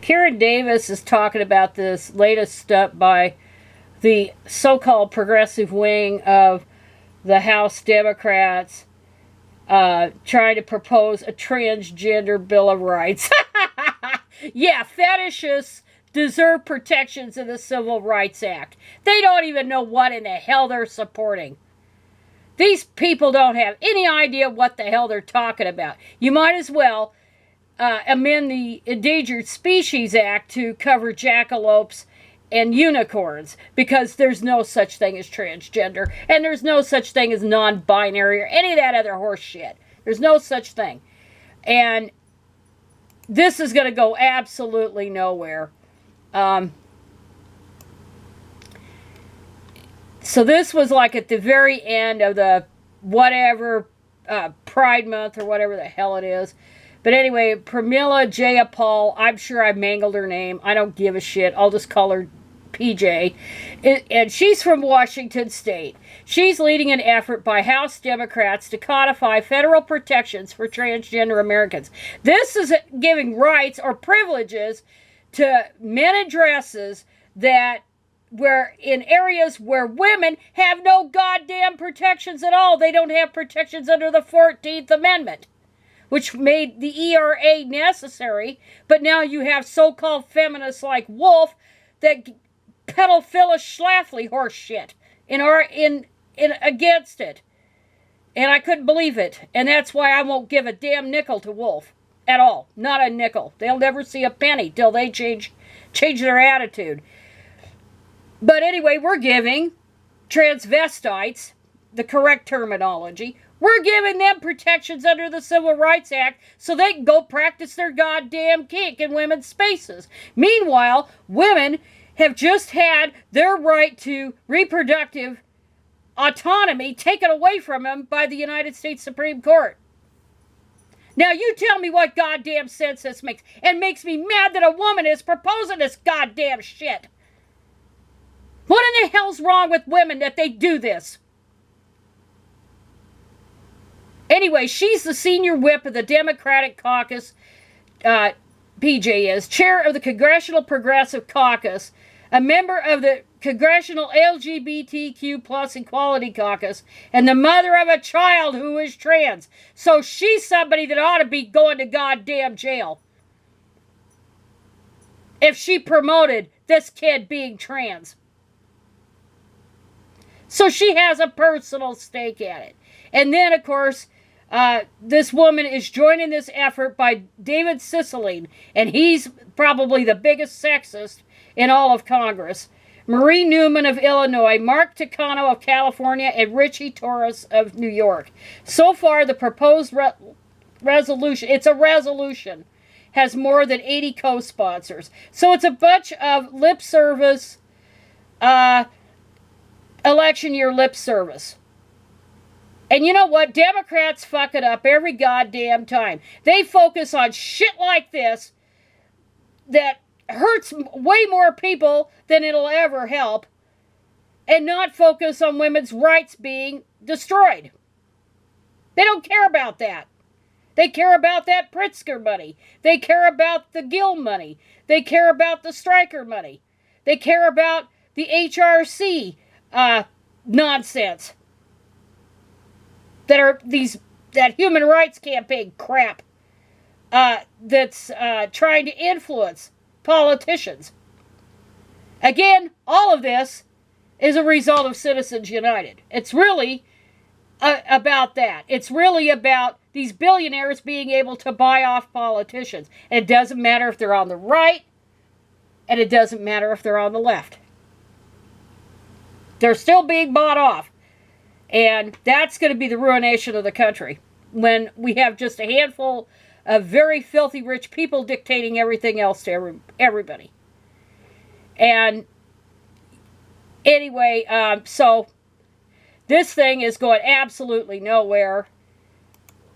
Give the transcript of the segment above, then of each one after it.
Karen Davis is talking about this latest step by the so-called progressive wing of the House Democrats trying to propose a transgender Bill of Rights. Yeah, fetishists deserve protections in the Civil Rights Act. They don't even know what in the hell they're supporting. These people don't have any idea what the hell they're talking about. You might as well amend the Endangered Species Act to cover jackalopes and unicorns, because there's no such thing as transgender, and there's no such thing as non-binary or any of that other horse shit. There's no such thing. And this is going to go absolutely nowhere. So this was like at the very end of the whatever Pride Month or whatever the hell it is. But anyway, Pramila Jayapal, I'm sure I mangled her name. I don't give a shit. I'll just call her PJ. And she's from Washington State. She's leading an effort by House Democrats to codify federal protections for transgender Americans. This is giving rights or privileges to men in dresses that where in areas where women have no goddamn protections at all. They don't have protections under the 14th Amendment, which made the ERA necessary. But now you have so-called feminists like Wolf that peddle Phyllis Schlafly horse shit in against it. And I couldn't believe it. And that's why I won't give a damn nickel to Wolf at all. Not a nickel. They'll never see a penny till they change their attitude. But anyway, we're giving transvestites the correct terminology. We're giving them protections under the Civil Rights Act so they can go practice their goddamn kink in women's spaces. Meanwhile, women have just had their right to reproductive autonomy taken away from them by the United States Supreme Court. Now you tell me what goddamn sense this makes. It makes me mad that a woman is proposing this goddamn shit. What in the hell's wrong with women that they do this? Anyway, she's the senior whip of the Democratic Caucus. PJ is chair of the Congressional Progressive Caucus, a member of the Congressional LGBTQ plus Equality Caucus, and the mother of a child who is trans. So she's somebody that ought to be going to goddamn jail if she promoted this kid being trans. So she has a personal stake at it. And then, of course, this woman is joining this effort by David Cicilline, and he's probably the biggest sexist in all of Congress. Marie Newman of Illinois, Mark Takano of California, and Richie Torres of New York. So far, the proposed resolution, it's a resolution, has more than 80 co-sponsors. So it's a bunch of lip service, election year lip service. And you know what? Democrats fuck it up every goddamn time. They focus on shit like this that hurts way more people than it'll ever help, and not focus on women's rights being destroyed. They don't care about that. They care about that Pritzker money. They care about the Gill money. They care about the Stryker money. They care about the HRC nonsense. That human rights campaign crap that's trying to influence politicians. Again, all of this is a result of Citizens United. It's really about that. It's really about these billionaires being able to buy off politicians. And it doesn't matter if they're on the right, and it doesn't matter if they're on the left. They're still being bought off. And that's going to be the ruination of the country when we have just a handful of very filthy rich people dictating everything else to everybody. And anyway, so this thing is going absolutely nowhere.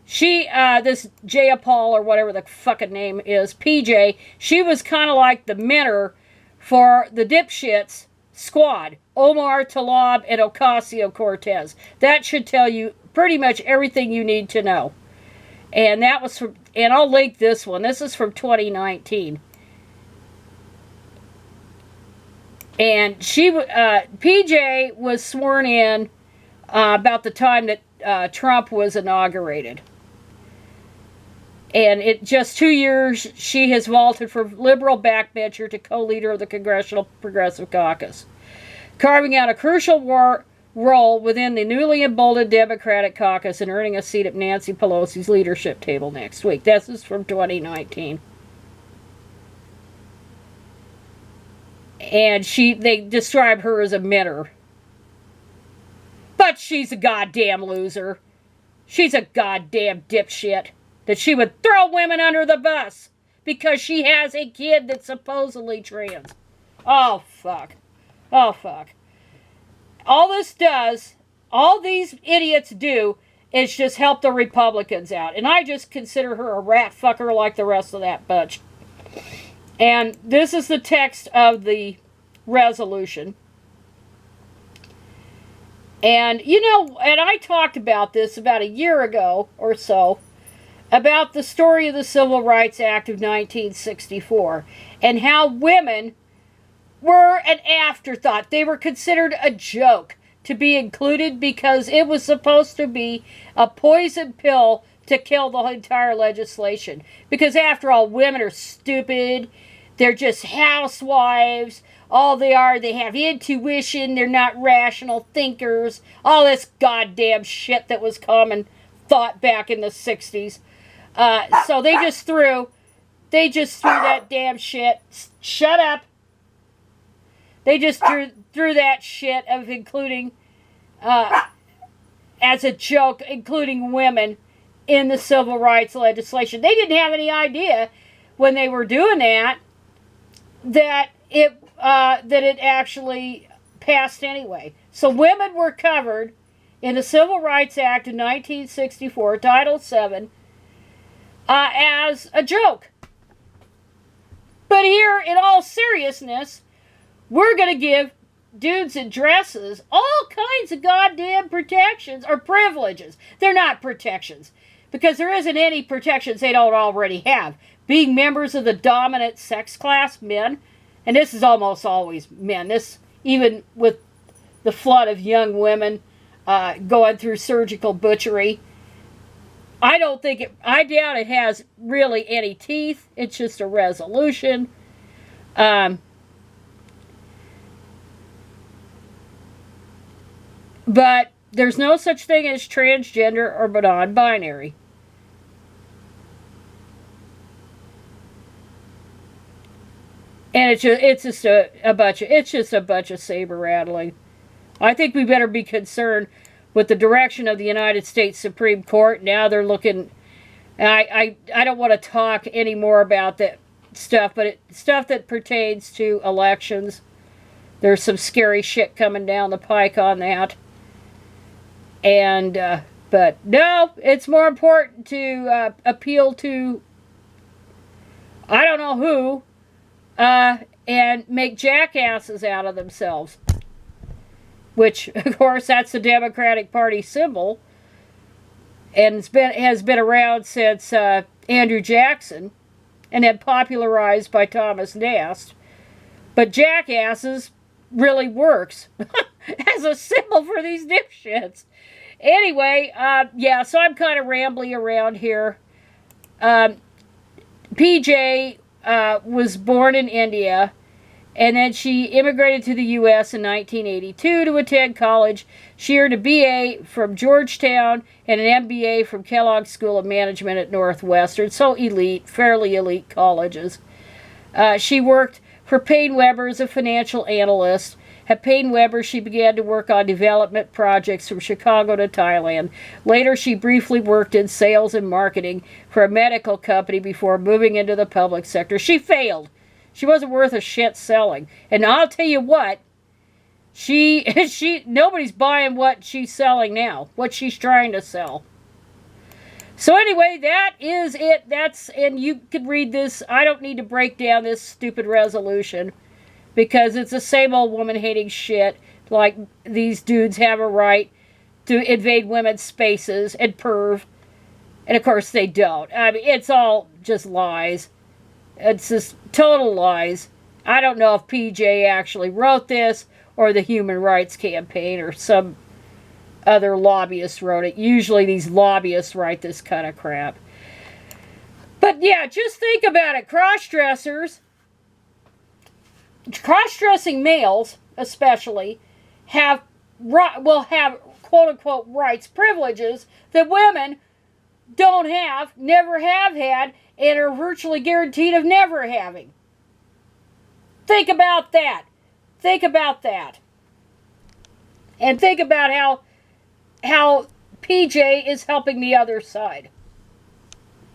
This Jayapal, or whatever the fucking name is, PJ, she was kind of like the mentor for the dipshits squad, Omar Tlaib and Ocasio-Cortez. That should tell you pretty much everything you need to know. And that was from, and I'll link this one. This is from 2019. And PJ was sworn in about the time that Trump was inaugurated. And in just 2 years, she has vaulted from liberal backbencher to co-leader of the Congressional Progressive Caucus, carving out a crucial role within the newly emboldened Democratic caucus and earning a seat at Nancy Pelosi's leadership table next week. This is from 2019. And they describe her as a minner. But she's a goddamn loser. She's a goddamn dipshit. That she would throw women under the bus because she has a kid that's supposedly trans. Oh, fuck. Oh, fuck. All this does, all these idiots do, is just help the Republicans out. And I just consider her a rat fucker like the rest of that bunch. And this is the text of the resolution. And, you know, and I talked about this about a year ago or so, about the story of the Civil Rights Act of 1964 and how women were an afterthought. They were considered a joke to be included because it was supposed to be a poison pill to kill the entire legislation. Because after all, women are stupid. They're just housewives. All they are, they have intuition. They're not rational thinkers. All this goddamn shit that was common thought back in the 60s. So they just threw that damn shit. Shut up. They just threw that shit of including, as a joke, including women in the civil rights legislation. They didn't have any idea when they were doing that it actually passed anyway. So women were covered in the Civil Rights Act of 1964, Title VII, as a joke. But here, in all seriousness, we're going to give dudes in dresses all kinds of goddamn protections, or privileges. They're not protections, because there isn't any protections they don't already have. Being members of the dominant sex class, men, and this is almost always men. This, even with the flood of young women going through surgical butchery, I doubt it has really any teeth. It's just a resolution. But there's no such thing as transgender or non-binary. And it's just a bunch of saber rattling. I think we better be concerned with the direction of the United States Supreme Court. Now they're looking. I don't want to talk any more about that stuff, but stuff that pertains to elections. There's some scary shit coming down the pike on that. And but no, it's more important to appeal to I don't know who. And make jackasses out of themselves. Which, of course, that's the Democratic Party symbol. And has been around since Andrew Jackson. And then popularized by Thomas Nast. But jackasses really works as a symbol for these dipshits. Anyway, yeah, so I'm kind of rambling around here. PJ was born in India, and then she immigrated to the U.S. in 1982 to attend college. She earned a B.A. from Georgetown and an MBA from Kellogg School of Management at Northwestern. So elite, fairly elite colleges. She worked for Payne Weber as a financial analyst. At Payne Weber, she began to work on development projects from Chicago to Thailand. Later, she briefly worked in sales and marketing for a medical company before moving into the public sector. She failed. She wasn't worth a shit selling. And I'll tell you what, nobody's buying what she's selling now, what she's trying to sell. So anyway, that is it. And you could read this. I don't need to break down this stupid resolution, because it's the same old woman-hating shit, like these dudes have a right to invade women's spaces and perv. And of course they don't. I mean, it's all just lies. It's just total lies. I don't know if PJ actually wrote this or the Human Rights Campaign or some other lobbyist wrote it. Usually these lobbyists write this kind of crap. But yeah, just think about it. Cross-dressers, cross-dressing males especially, will have quote-unquote rights, privileges that women don't have, never have had, and are virtually guaranteed of never having. Think about that. Think about that. And think about how PJ is helping the other side.